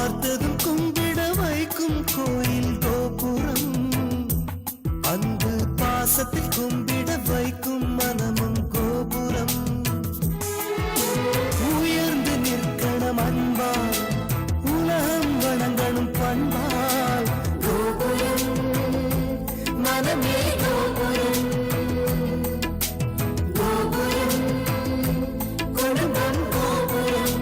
பார்த்ததும் கும்பிட வைக்கும் கோயில் கோபுரம், அன்பு பாசத்தில் கும்பிட வைக்கும் மனமும் கோபுரம். உயர்ந்து நிற்கணும் அன்பால், உலகம் வணங்கணும் பண்பால். கோபுரம் மனமே கோபுரம், கோபுரம் குடும்பம் கோபுரம்.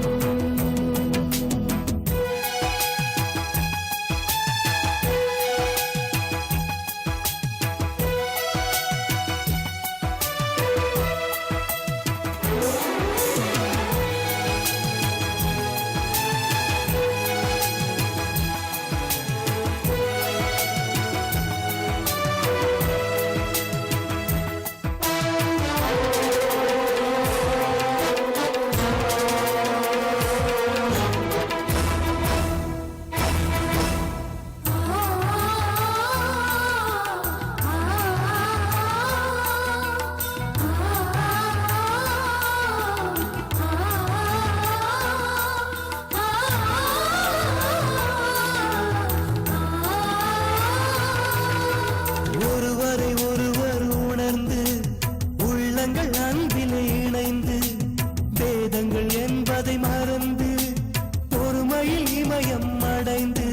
ஒருவரை ஒருவர் உணர்ந்து உள்ளங்கள் அன்பிலே இணைந்து, வேதங்கள் என்பதை மறந்து பொறுமையில் இமயம் அடைந்து,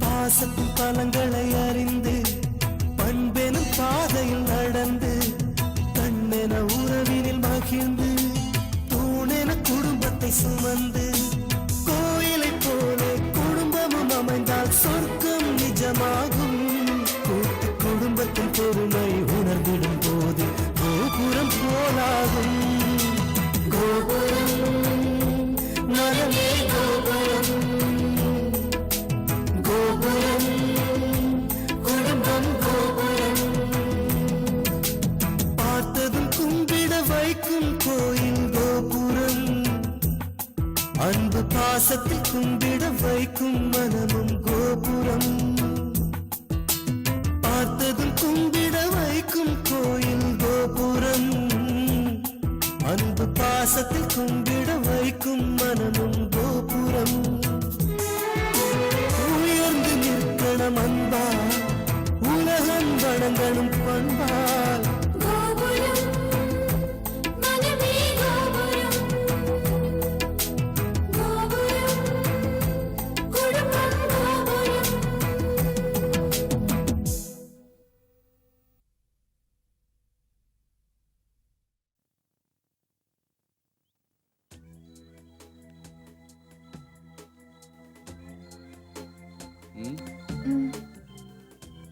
பாசத்தின் பலங்களை அறிந்து பண்பெனும் பாதையில் நடந்து, கண்ணென உறவினில் மகிழ்ந்து தூணென குடும்பத்தை சுமந்து, கோயிலை போலே குடும்பமும் அமைந்தால் சொர்க்கம் நிஜமாகும். கூட்டு குடும்பத்தின் பொறுமை உணர்ந்திடும் போது கோபுரம் போலாகும். கோபுரம் மனமே கோபுரம், கோபுரம் குடும்பம் கோபுரம். பார்த்ததும் கும்பிட வைக்கும் கோயில் கோபுரம், அன்பு பாசத்தில் கும்பிட வைக்கும் மனமும் கோபுரம். பார்த்ததும் கும்பிட வைக்கும் கோயில் கோபுரம், அன்பு பாசத்தில் கும்பிட வைக்கும் மனமும் கோபுரம். உயர்ந்து நிற்கணும் அன்பால், உலகம் வணங்கணும் பண்பால். கோபுரம் மனமே கோபுரம், கோபுரம் குடும்பம் கோபுரம்.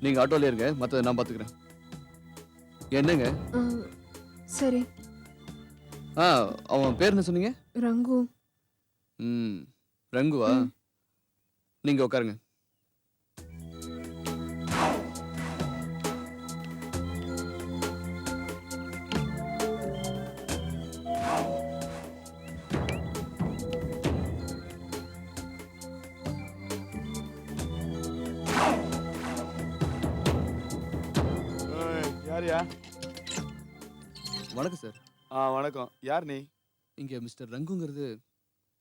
நீங்க ஆட்டோல இருங்க, மத்தத நான் பாத்துக்கிறேன். என்னங்க? சரி. அவன் பேர் என்ன சொன்னீங்க? ரங்கு. ரங்குவா? நீங்க உட்காருங்க. யாரியா? வணக்கம் சார். வணக்கம். யார் நீ? இங்க மிஸ்டர் ரங்குங்கிறது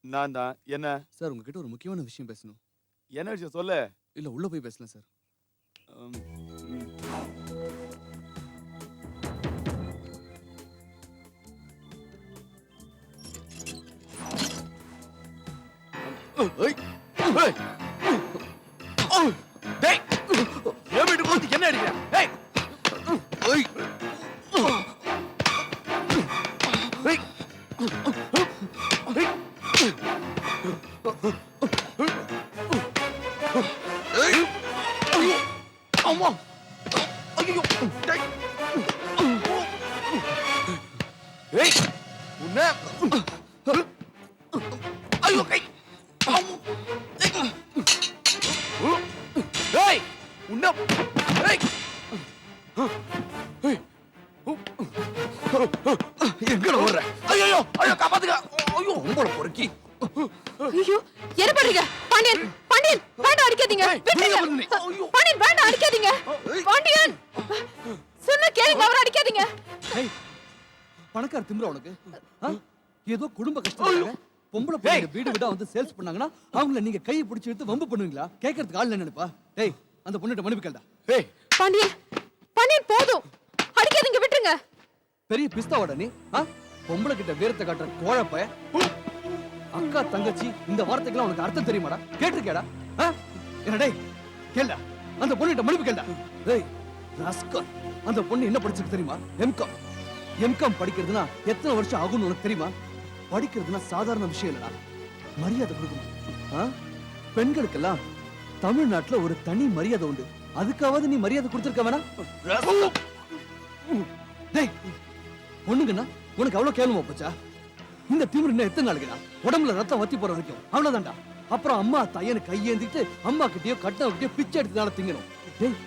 நான் தான். என்ன சார்? உங்ககிட்ட ஒரு முக்கியமான விஷயம் பேசணும். என்ன விஷயம் சொல்லு. இல்ல உள்ள போய் பேசலாம் சார். என் வீட்டுக்கு வந்து என்ன அடிக்கிற? எங்கட ஓடுற? ஐயோ ஐயோ காப்பாத்துங்க. ஐயோ உங்கள பொறுக்கி. ஐயோ என்ன பண்றீங்க? பாண்டியன் பாண்டியன் வேண்டாம் அடிக்காதீங்க. பாண்டியன் வேண்டாம் அடிக்காதீங்க. பாண்டியன் சொன்ன கேளுங்க, அவரை அடிக்காதீங்க. பணக்கார திமிரா உனக்கு? ஏதோ குடும்ப கஷ்டம். பொம்பளை பிள்ளைங்க வீடு வீடா வந்து சேல்ஸ் பண்ணாங்கன்னா அவங்கள நீங்க கையை பிடிச்சி எடுத்து வம்பு பண்ணுவீங்களா? கேட்கறதுக்கு ஆள் நினைப்பா. டேய் அந்த பொண்ணுகிட்ட மன்னிப்பு கேளுடா. ஏய் பாண்டியன் பாண்டியன் போதும், அடிக்காதீங்க, விட்டுருங்க. பெரிய பிஸ்தாவோட நீ பொம்பளை கிட்ட வீரத்தை காட்டுற கோழப்பய. அக்கா தங்கச்சி இந்த வார்த்தைக்கெல்லாம் உனக்கு அர்த்தம் தெரியுமாடா? கேட்டிருக்கேடா? என்ன டேய் கேளுடா, அந்த பொண்ணுகிட்ட மன்னிப்பு கேளுடா. டேய் ராஸ்கல், அந்த பொண்ணு என்ன படிச்சிருக்கு தெரியுமா? எம்காம். எம்காம் படிக்கிறதுனா எத்தனை வருஷம் ஆகும்னு உனக்கு தெரியுமா? படிக்கிறதுனா சாதாரண விஷயம் இல்லடா, மரியாதை கொடுக்கணும். பெண்களுக்கெல்லாம் தமிழ்நாட்டுல ஒரு தனி மரியாதை உண்டு. அதுக்காவது நீ மரியாதை கொடுத்திருக்க வேணா? டேய் பொண்ணுங்கண்ணா உனக்கு அவ்வளவு கேவலமா போச்சா? இந்த திமிரு இன்னும் எத்தனை நாளைக்குடா? உடம்புல ரத்தம் வத்தி போற வரைக்கும் அவ்வளவுதான்டா. அப்புறம் அம்மா தையனு கையேந்திட்டு அம்மா கிட்டயோ கட்டவகிட்டயோ பிச்சை எடுத்துதான திங்கணும். டேய்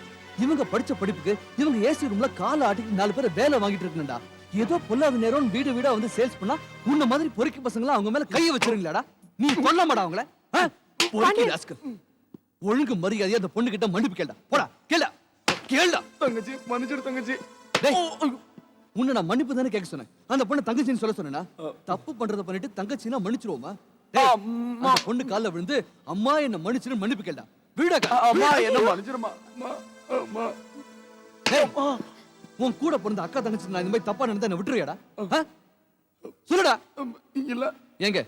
இவங்க படிச்ச படிப்புக்கு இவங்க ஏசி ரூம்ல கால ஆட்டிட்டு 4 பேரை வேலை வாங்கிட்டு இருக்கணும்டா. ஏதோ பொல்லாத நேரம் வீடு வீடா வந்து சேல்ஸ் பண்ணா உன்ன மாதிரி பொறுக்கி பசங்களா அவங்க மேல கையை வச்சிருங்களாடா? நீ கொல்ல மாடா அவங்கள? பொறுக்கி ராஸ்கல். ஒழுங்கு மரியாதையா அந்த பொண்ணு கிட்ட மன்னிப்பு கேளுடா. போடா கேளுடா கேளுடா. தங்கச்சி மன்னிச்சிடு தங்கச்சி. டேய் உன்னை நான் மன்னிப்பு தானே கேட்க சொன்னேன். அந்த பொண்ணு தங்கச்சின்னு சொல்ல சொன்னா தப்பு பண்றத பண்ணிட்டு தங்கச்சினா மன்னிச்சிருவோமா? அந்த பொண்ணு கால்ல விழுந்து அம்மா என்ன மன்னிச்சிரு மன்னிப்பு கேளுடா. வீடா அம்மா என்ன மன்னிச்சிருமா. அம்மா அம்மா. டேய் உன் கூட பிறந்த அக்கா தங்கச்சி நான் இந்த மாதிரி தப்பா நடந்தா என்ன விட்டுருவியாடா? சொல்லுடா. இல்ல. ஏங்க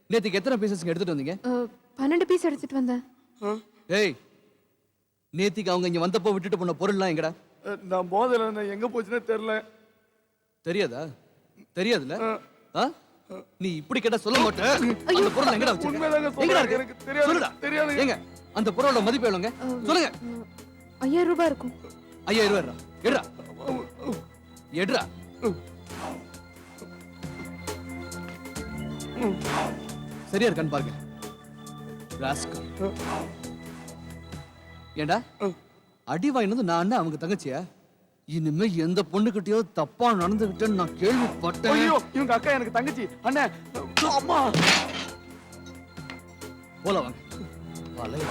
நேத்துக்கு எத்தனை பீசஸ்ங்க எடுத்துட்டு வந்தீங்க? 12 பீஸ் எடுத்துட்டு வந்தேன். ஏய் நேத்திக்கு அவங்க இங்க வந்தப்போ விட்டுட்டு போன பொருள்லாம் எங்கடா? நான் போதல எங்க போச்சுன்னே தெரியல. தெரியாதா? தெரியாதுல? நீ இப்படி கேட்டா சொல்ல மாட்டே. அந்த பொருள் எங்கடா வச்சிருக்க? உண்மைதாங்க சொல்றேன், எனக்கு தெரியாது. சொல்லுடா. தெரியாது. ஏங்க அந்த பொருளோட மதிப்பு எவ்வளவுங்க? சொல்லுங்க. 5000 ரூபாய் இருக்கும். 5000 ரூபாய். எடுடா. எடுடா. சரியா இருக்கான்னு பாருங்க. ராஸ்கல். ஏண்டா அடி வாங்கினது நான் அவங்க தங்கச்சியா? இனிமே எந்த பொண்ணுகிட்டயோ தப்பா நடந்துகிட்டேன்னு நான் கேள்விப்பட்டேன். ஐயோ இவங்க அக்கா எனக்கு தங்கச்சி. அண்ணே அம்மா. போல வாங்க. வலைய.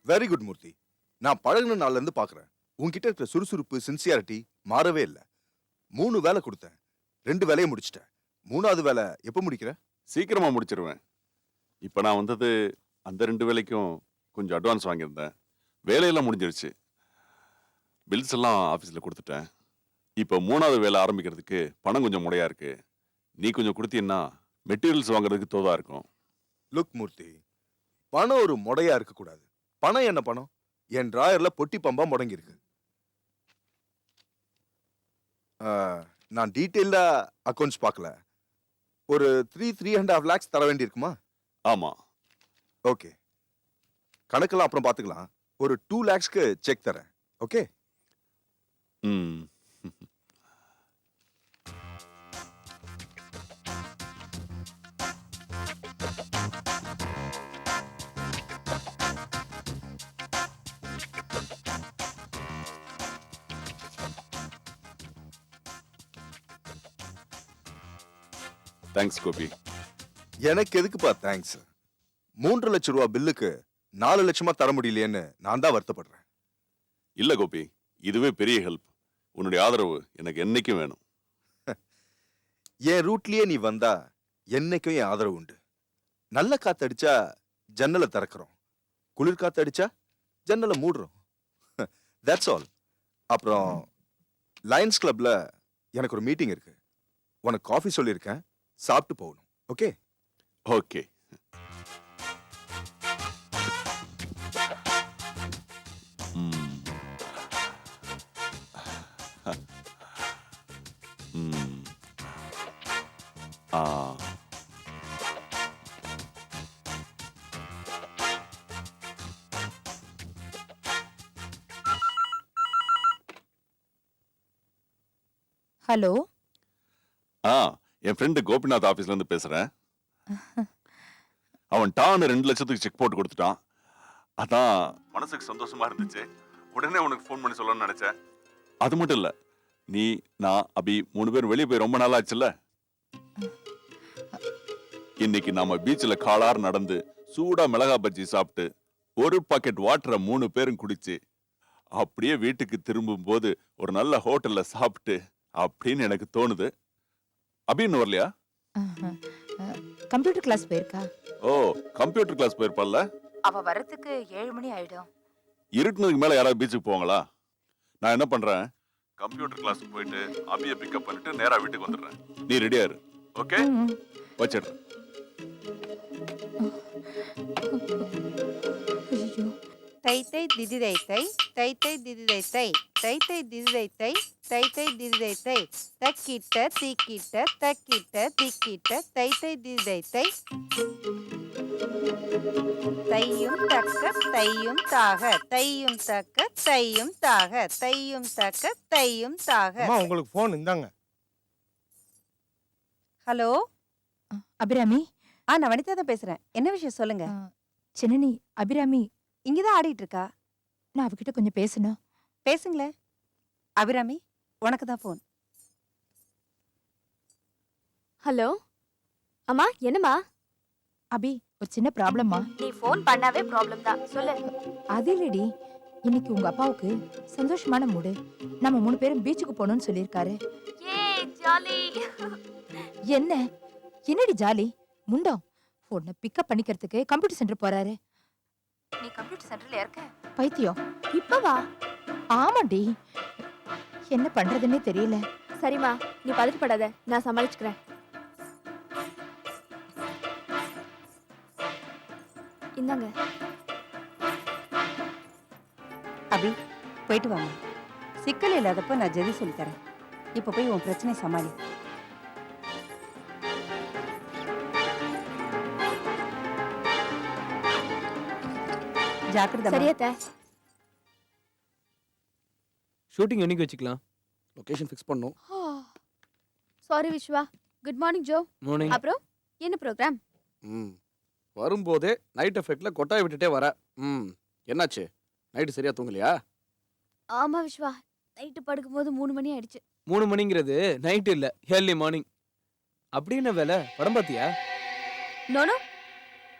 வெரி குட் மூர்த்தி. நான் பழகுன நாள்ல இருந்து பாக்குறேன் உன்கிட்ட இருக்கிற சுறுசுறுப்பு சின்சியாரிட்டி மாறவே இல்லை. 3 வேலை கொடுத்தேன், 2 வேலையை முடிச்சிட்டேன். 3வது வேலை எப்ப முடிக்கிற? சீக்கிரமா முடிச்சிருவேன். இப்ப நான் வந்தது அந்த 2 வேலைக்கும் கொஞ்சம் அட்வான்ஸ் வாங்கியிருந்தேன். வேலையெல்லாம் முடிஞ்சிருச்சு. பில்ஸ் எல்லாம் ஆஃபீஸில் கொடுத்துட்டேன். இப்போ 3வது வேலை ஆரம்பிக்கிறதுக்கு பணம் கொஞ்சம் முடையா இருக்கு. நீ கொஞ்சம் கொடுத்தீங்கன்னா மெட்டீரியல்ஸ் வாங்குறதுக்கு தோதா இருக்கும். லுக் மூர்த்தி, பணம் ஒரு முடையா இருக்க கூடாது. பணம் என்ன பணம்? என் டிராயர்ல பொட்டி பம்பா முடங்கி இருக்கு. நான் டீட்டெயில்டா அக்கௌண்ட்ஸ் பார்க்கல. ஒரு 3.5 lakhs தர வேண்டி இருக்குமா? ஆமா. ஓகே, கணக்கெல்லாம் அப்புறம் பார்த்துக்கலாம். ஒரு 2 lakhsக்கு செக் தரேன். ஓகே. ம். தேங்க்ஸ் கோபி. எனக்கு எதுக்குப்பா தேங்க்ஸ்? 3 லட்சம் ரூபா பில்லுக்கு 4 லட்சமா தர முடியலையேன்னு நான் தான் வருத்தப்படுறேன். இல்ல கோபி, இதுவே பெரிய ஹெல்ப். உன்னுடைய ஆதரவு எனக்கு என்னைக்கும் வேணும். என் ரூட்லயே நீ வந்தா என்னைக்கும் என் ஆதரவு உண்டு. நல்ல காத்து அடிச்சா ஜன்னலை திறக்கிறோம், குளிர் காத்து அடிச்சா ஜன்னலை மூடுறோம். That's all. அப்புறம் லயன்ஸ் கிளப்ல எனக்கு ஒரு மீட்டிங் இருக்கு. உனக்கு காஃபி சொல்லியிருக்கேன், சாப்பிட்டு போகணும். ஓகே? ஓகே. ஹலோ. என் ஃப்ரெண்டு கோபிநாத் ஆபீஸ்ல இருந்து பேசுறேன். அவன் டான்னு 2 லட்சத்துக்கு செக் போட்டு கொடுத்துட்டான். அதான் மனசுக்கு சந்தோஷமா இருந்துச்சு. உடனே உனக்கு ஃபோன் பண்ணி சொல்லணும்னு நினைச்சேன். அது மட்டும் இல்ல, நீ நான் அபி 3 பேரும் வெளியே போய் ரொம்ப நாள் ஆச்சுல்ல. இன்னைக்கு நாம பீச்சில் காலார் நடந்து சூடா மிளகா பஜ்ஜி சாப்பிட்டு 1 பாக்கெட் வாட்டரை 3 பேரும் குடிச்சு அப்படியே வீட்டுக்கு திரும்பும் போது ஒரு நல்ல ஹோட்டல்ல சாப்பிட்டு அப்படின்னு எனக்கு தோணுது. அபி இன்னும் வரலையா? கம்ப்யூட்டர் கிளாஸ் போயிருக்கா. ஓ, கம்ப்யூட்டர் கிளாஸ் போயிருப்பாள்ல. அவ வரத்துக்கு 7 மணி ஆயிடும். இருட்டுனதுக்கு மேல யாராவது பீச்சுக்கு போவாங்களா? நான் என்ன பண்றேன், கம்ப்யூட்டர் கிளாஸுக்கு போயிட்டு அபியை பிக்கப் பண்ணிட்டு நேரா வீட்டுக்கு வந்துடுறேன். நீ ரெடியா இரு. ஓகே, வச்சிடுறேன். தை தை திதி தை தை தை தை திதி தை தை தை தை திதி தை தை தை தை திதி தை தை தக்கிட்ட தீக்கிட்ட தக்கிட்ட தீக்கிட்ட தை தை திதி தை தை தையும் தக்க தையும் தாக தையும் தக்க தையும் தாக தையும் தக்க தையும் தாக. அம்மா உங்களுக்கு போன் இந்தாங்க. ஹலோ, அபிராமி. நான் வனிதா தான் பேசுறேன். என்ன விஷயம் சொல்லுங்க. சின்னனி, அபிராமி இங்கதான் ஆடிட்டு இருக்கா. நான் அவகிட்ட கொஞ்சம் பேசணும். பேசுங்களேன். அபிராமி, உனக்கு தான் போன். ஹலோ அம்மா, என்னம்மா? அபி, ஒரு சின்ன ப்ராப்ளம்மா. நீ ஃபோன் பண்ணாவே ப்ராப்ளம் தான். சொல்லு. அது இல்லடி, இன்னைக்கு உங்க அப்பாவுக்கு சந்தோஷமான மூடு. நம்ம 3 பேரும் பீச்சுக்கு போகணும்னு சொல்லியிருக்காரு. ஏய் ஜாலி. என்ன என்னடி ஜாலி? முண்டம் பொண்ணை பிக்கப் பண்ணிக்கிறதுக்கு கம்ப்யூட்டர் சென்டர் போறாரு. நீ கம்ப்யூட்டர் சென்டர்ல இருக்க? பைத்தியம். இப்ப வா. ஆமாண்டி, என்ன பண்றதுன்னே தெரியல. சரிம்மா, நீ பதட்டப்படாத, நான் சமாளிச்சுக்கிறேன். இந்தாங்க. அபி, போயிட்டு வாங்க. சிக்கல் இல்லாதப்ப நான் ஜெதி சொல்லி தரேன். இப்ப போய் உன் பிரச்சனை சமாளி. ஜாக்கிரதை. சரியாத்த. ஷூட்டிங் என்னைக்கு வச்சுக்கலாம்? லொகேஷன் ஃபிக்ஸ் பண்ணோம். Sorry Vishwa. Good morning Joe. Morning. அப்புறம் என்ன ப்ரோக்ராம்? வரும்போதே நைட் எஃபெக்ட்ல கொட்டாய் விட்டுட்டே வர. என்னாச்சு? நைட்டு சரியா தூங்கலையா? ஆமா விஸ்வா, நைட்டு படுக்கும்போது 3 மணி ஆயிடுச்சு. 3 மணிங்கிறது நைட் இல்ல, ஏர்லி மார்னிங். அப்படி என்ன வேலை? படம் பாத்தியா? நோனோ,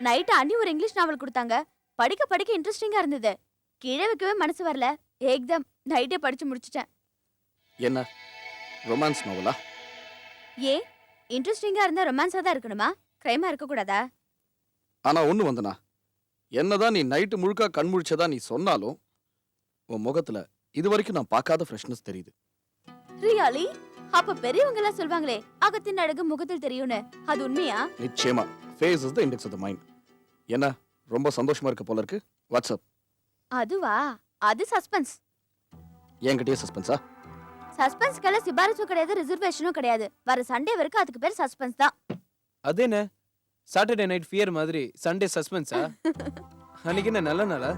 நைட்டு அண்ணி ஒரு இங்கிலீஷ் நாவல் கொடுத்தாங்க. படிக்க படிக்க இன்ட்ரெஸ்டிங்கா இருந்தது. கீழே வைக்கவே மனசு வரல. ஏக்தம் நைட்டே படிச்சு முடிச்சிட்டேன். என்ன ரொமான்ஸ் நாவலா? ஏ, இன்ட்ரெஸ்டிங்கா இருந்தா ரொமான்ஸா தான் இருக்கணுமா? கிரைமா இருக்க கூடாதா? ஆனா ஒண்ணு வந்தனா, என்னதான் நீ நைட்டு முழுக்க கண் முழிச்சதா நீ சொன்னாலும் உன் முகத்துல இது வரைக்கும் நான் பார்க்காத ஃப்ரெஷ்னஸ் தெரியுது. ரியலி? அப்ப பெரியவங்க எல்லாம் சொல்வாங்களே, அகத்தின் அழகு முகத்தில் தெரியும்னு, அது உண்மையா? நிச்சயமா. Face is the index of the mind. என்ன ரொம்ப சந்தோஷமா இருக்க போல இருக்கு? வாட்ஸ்அப். அதுவா? அது சஸ்பென்ஸ். என்கிட்டயே சஸ்பென்ஸா? சஸ்பென்ஸ்க்கெல்லாம் சிபாரிசும் கிடையாது, ரிசர்வேஷனும் கிடையாது. வர சண்டே வரைக்கும் அதுக்கு பேர் சஸ்பென்ஸ் தான். அது என்ன சாட்டர்டே நைட் ஃபியர் மாதிரி சண்டே சஸ்பென்ஸா? அன்னைக்கு என்ன நல்ல நாளா?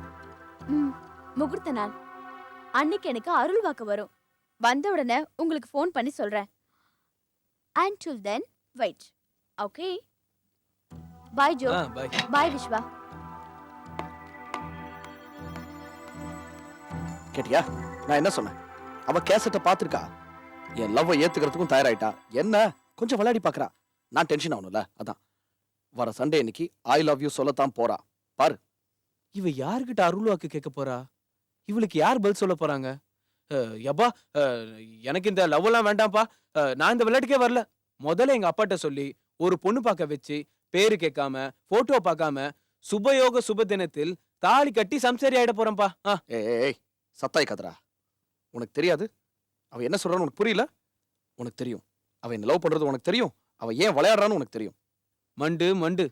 முகூர்த்த நாள். அன்னைக்கு எனக்கு அருள் வாக்கு வரும். வந்த உடனே உங்களுக்கு ஃபோன் பண்ணி சொல்றேன். Until then, wait. Okay? Bye Joe. Bye. Bye Vishwa. கேட்டியா நான் என்ன சொன்னேன்? அவ கேசட்டை பார்த்திருக்கா, என் லவ்வை ஏத்துக்கிறதுக்கும் தயாராயிட்டா. என்ன கொஞ்சம் விளையாடி பாக்குறா. நான் டென்ஷன் ஆகணும்ல, அதான் வர சண்டே இன்னைக்கு ஐ லவ் யூ சொல்லத்தான் போறா. பாரு. இவ யாருக்கிட்ட அருள் வாக்கு கேட்க போறா? இவளுக்கு யார் பதில் சொல்ல போறாங்க? யப்பா, எனக்கு இந்த லவ் எல்லாம் வேண்டாம்ப்பா, நான் இந்த விளையாட்டுக்கே வரல. முதல்ல எங்க அப்பாட்ட சொல்லி ஒரு பொண்ணு பார்க்க வச்சு, பேரு கேட்காம போட்டோ பார்க்காம சுபயோக சுப தினத்தில் தாலி கட்டி சம்சாரி ஆயிட போறேன்ப்பா. ஏய் சத்தாய் கதரா, உனக்கு தெரியாது அவ என்ன சொல்றான்னு உனக்கு புரியல. உனக்கு தெரியும் அவ என்ன லவ் பண்றது, உனக்கு தெரியும் அவ ஏன் விளையாடுறான்னு உனக்கு தெரியும். மண்டு மண்டு,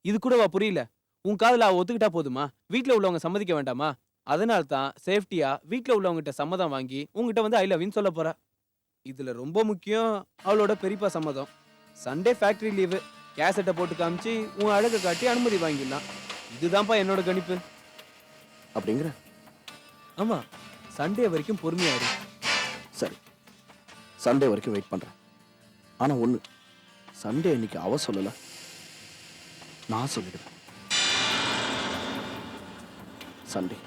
இது கூடவா புரியல? உன் காதுல அவ ஒத்துக்கிட்டா போதுமா? வீட்டுல உள்ளவங்க சம்மதிக்க வேண்டாமா? அதனால தான் சேஃப்டியா வீட்டுல உள்ளவங்கிட்ட சம்மதம் வாங்கி உங்ககிட்ட வந்து ஐ லவ் யூன்னு சொல்ல போறா. இதுல ரொம்ப முக்கியம் அவளோட பெரியப்பா சம்மதம். சண்டே ஃபேக்டரி லீவு, கேசட்டை போட்டு காமிச்சு உன் அழகை காட்டி அனுமதி வாங்கிடலாம். இதுதான்ப்பா என்னோட கணிப்பு. அப்படிங்கிற? ஆமா, சண்டே வரைக்கும் பொறுமையா இரு. சரி, சண்டே வரைக்கும் வெயிட் பண்றேன். ஆனா ஒண்ணு, சண்டே இன்னைக்கு அவ சொல்லல, நான் சொல்லிடுவேன். சண்டே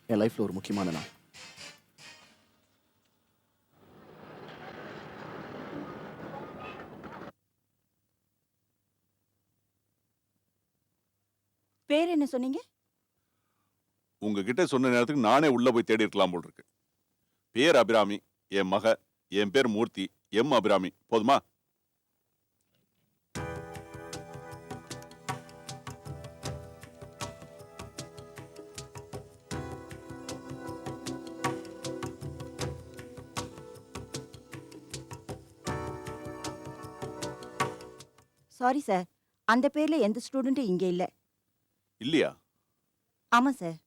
என் லைஃப்ல ஒரு முக்கியமான நாள். பேர் என்ன சொன்னீங்க? உங்ககிட்ட சொன்ன நேரத்துக்கு நானே உள்ள போய் தேடி இருக்கலாம் போல் இருக்கு. பேர் அபிராமி, என் மக. என் பேர் மூர்த்தி, எம் அபிராமி. போதுமா? சாரி சார், அந்த பேர்ல எந்த ஸ்டூடெண்ட்டும் இங்க இல்ல. இல்லையா? ஆமா சார்.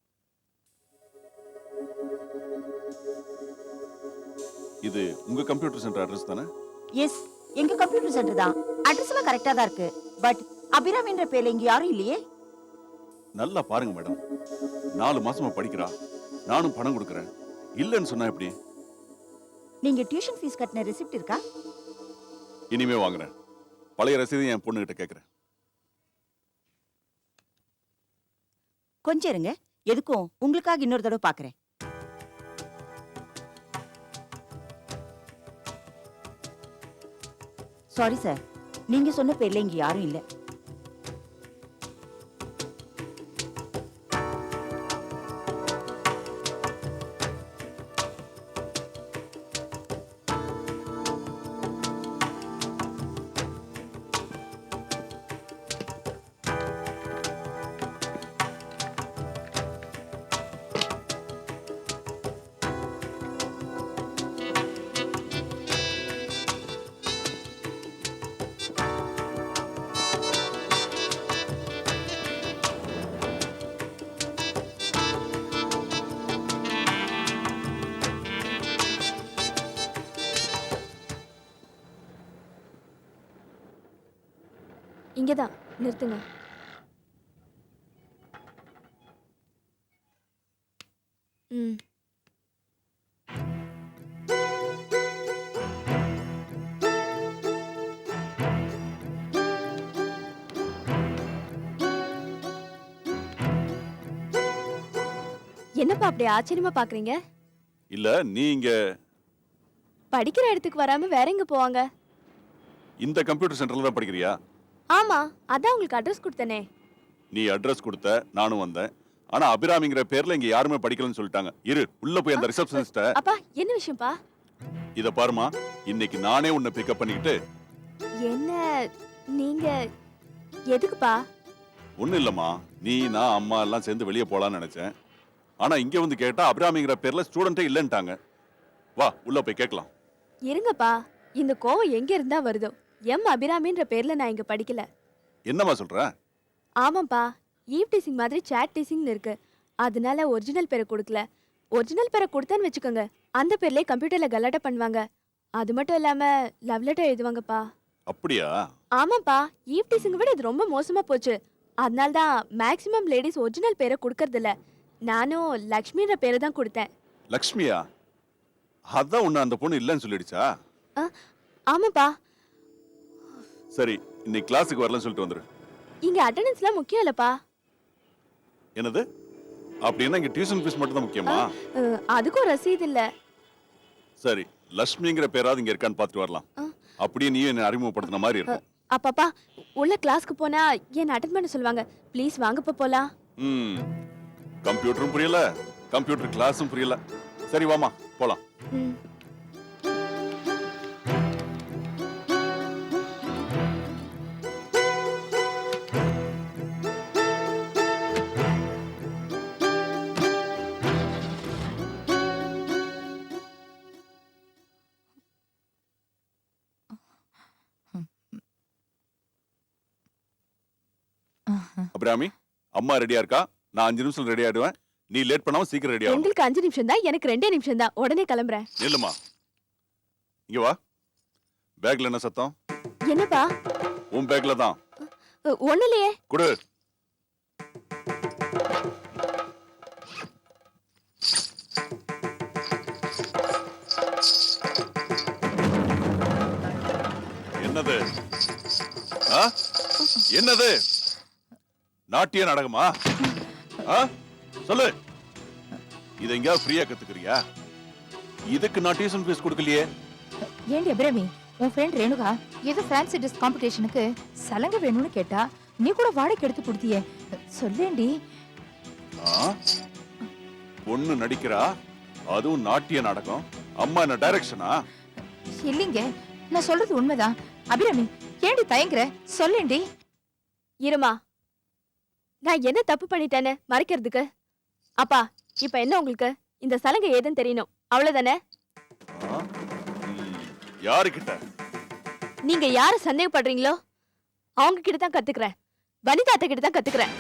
இது உங்க கம்ப்யூட்டர் சென்டர் அட்ரஸ் தானே? எஸ், எங்க கம்ப்யூட்டர் சென்டர் தான். அட்ரஸ் எல்லாம் கரெக்டா தான் இருக்கு. பட் அபிராமின்ற பேர்ல இங்க யாரும் இல்லையே. நல்லா பாருங்க மேடம், 4 மாசமா படிக்கிறா, நானும் பணம் கொடுக்கறேன். இல்லன்னு சொன்னா எப்படி? நீங்க டியூஷன் ஃபீஸ் கட்டின ரெசிப்ட் இருக்கா? இனிமே வாங்குறேன். பழைய ரசீதை என் பொண்ணுகிட்ட கேட்கறேன். கொஞ்சம் இருங்க, எதுக்கும் உங்களுக்காக இன்னொரு தடவை பாக்குறேன். சாரி சார், நீங்க சொன்ன பேர்ல இங்க யாரும் இல்ல. இங்கதான் நிறுத்துங்க. ம். என்னப்பா அப்படி ஆச்சரியமா பாக்குறீங்க? இல்ல, நீ இங்க படிக்கிற இடத்துக்கு வராம வேற எங்க போவாங்க? இந்த கம்ப்யூட்டர் சென்டர்ல தான் படிக்கிறியா? ஆமா, அதான் உங்களுக்கு அட்ரஸ் கொடுத்தனே. நீ அட்ரஸ் கொடுத்த, நானும் வந்தேன். ஆனா அபிராமிங்கிற பேர்ல இங்க யாருமே படிக்கலன்னு சொல்லிட்டாங்க. இரு, உள்ள போய் அந்த ரிசப்ஷனிஸ்ட. அப்பா, என்ன விஷயம்ப்பா? இத பாருமா, இன்னைக்கு நானே உன்னை பிக்கப் பண்ணிக்கிட்டு. என்ன நீங்க எதுக்குப்பா? ஒண்ணும் இல்லம்மா, நீ நான் அம்மா எல்லாம் சேர்ந்து வெளியே போலான்னு நினைச்சேன். ஆனா இங்க வந்து கேட்டா அபிராமிங்கிற பேர்ல ஸ்டூடெண்டே இல்லன்ட்டாங்க. வா, உள்ள போய் கேட்கலாம். இருங்கப்பா, இந்த கோவம் எங்க இருந்தா வருதோ. எம் அபிராமின்ற பேர்ல நான் இங்க படிக்கல. என்னம்மா சொல்ற? ஆமாப்பா, ஈவ் டீசிங் மாதிரி சாட் டீசிங்னு இருக்கு. அதனால ஒரிஜினல் பேரை கொடுக்கல. ஒரிஜினல் பேரை கொடுத்தேன்னு வச்சுக்கோங்க, அந்த பேர்லயே கம்ப்யூட்டர்ல கலாட்டா பண்ணுவாங்க. அது மட்டும் இல்லாம லவ் லெட்டர் எழுதுவாங்கப்பா. அப்படியா? ஆமாப்பா, ஈவ் டீசிங் விட இது ரொம்ப மோசமா போச்சு. அதனால தான் மேக்ஸிமம் லேடிஸ் ஒரிஜினல் பேரை கொடுக்கறது இல்ல. நானும் லக்ஷ்மின்ற பேரை தான் கொடுத்தேன். லக்ஷ்மியா? அதான் உன்னை அந்த பொண்ணு இல்லன்னு சொல்லிடுச்சா? ஆமாப்பா. சரி, இன்னைக்கு கிளாஸுக்கு வரலன்னு சொல்லிட்டு வந்துரு. இங்க அட்டெண்டன்ஸ்லாம் முக்கியம் இல்லப்பா. என்னது? அப்படின்னா இங்க டியூஷன் ஃபீஸ் மட்டும் தான் முக்கியமா? அதுக்கும் ரசீது இல்ல. சரி, லட்சுமிங்கிற பேராவது இங்க இருக்கான்னு பார்த்துட்டு வரலாம். அப்படியே நீயும் என்ன அறிமுகப்படுத்தின மாதிரி இருக்கும். அப்பப்பா, உள்ள கிளாஸ்க்கு போனா என்ன அட்டெண்ட் பண்ண சொல்லுவாங்க. ப்ளீஸ் வாங்கப்பா போலாம். கம்ப்யூட்டரும் புரியல, கம்ப்யூட்டர் கிளாஸும் புரியல. சரி வாமா போலாம். அபிராமி, அம்மா ரெடியா இருக்கா? நான் 5 நிமிஷம் ரெடி ஆயிடுவேன். நீ லேட் பண்ணாம சீக்கிரம் ரெடி ஆகும். உங்களுக்கு 5 நிமிஷம் தான், எனக்கு 2 நிமிஷம் தான். உடனே கிளம்புறேன். இல்லம்மா, இங்க வா. பேக்ல என்ன சத்தம்? என்னப்பா? உன் பேக்ல தான். ஒண்ணு இல்லையே. குடு. என்னது? என்னது? நாட்டிய நாடகமா? சொல்லு. இத எங்கயா ஃப்ரீயா கத்துக்கிறியா? இதுக்கு நான் டியூஷன் ஃபீஸ் கொடுக்கலையே. ஏண்டி அபிராமி, உன் ஃப்ரெண்ட் ரேணுகா ஏதோ ஃபேன்சி ட்ரெஸ் காம்படிஷனுக்கு சலங்க வேணும்னு கேட்டா, நீ கூட வாடகை எடுத்து கொடுத்தியே. சொல்லேண்டி. பொண்ணு நடிக்கிறா, அதுவும் நாட்டிய நாடகம். அம்மா என்ன டைரக்ஷனா? இல்லைங்க, நான் சொல்றது உண்மைதான். அபிராமி, ஏண்டி தயங்குற? சொல்லேண்டி. இருமா, நான் என்ன தப்பு பண்ணிட்டேன்னு மறைக்கிறதுக்கு? அப்பா, இப்ப என்ன உங்களுக்கு? இந்த சலங்கை ஏதுன்னு தெரியணும், அவ்வளவுதானே? யாருக்கிட்ட? நீங்க யார சந்தேகப்படுறீங்களோ அவங்க கிட்ட தான் கத்துக்கிறேன். வனிதா அத்தை கிட்ட தான் கத்துக்கிறேன்.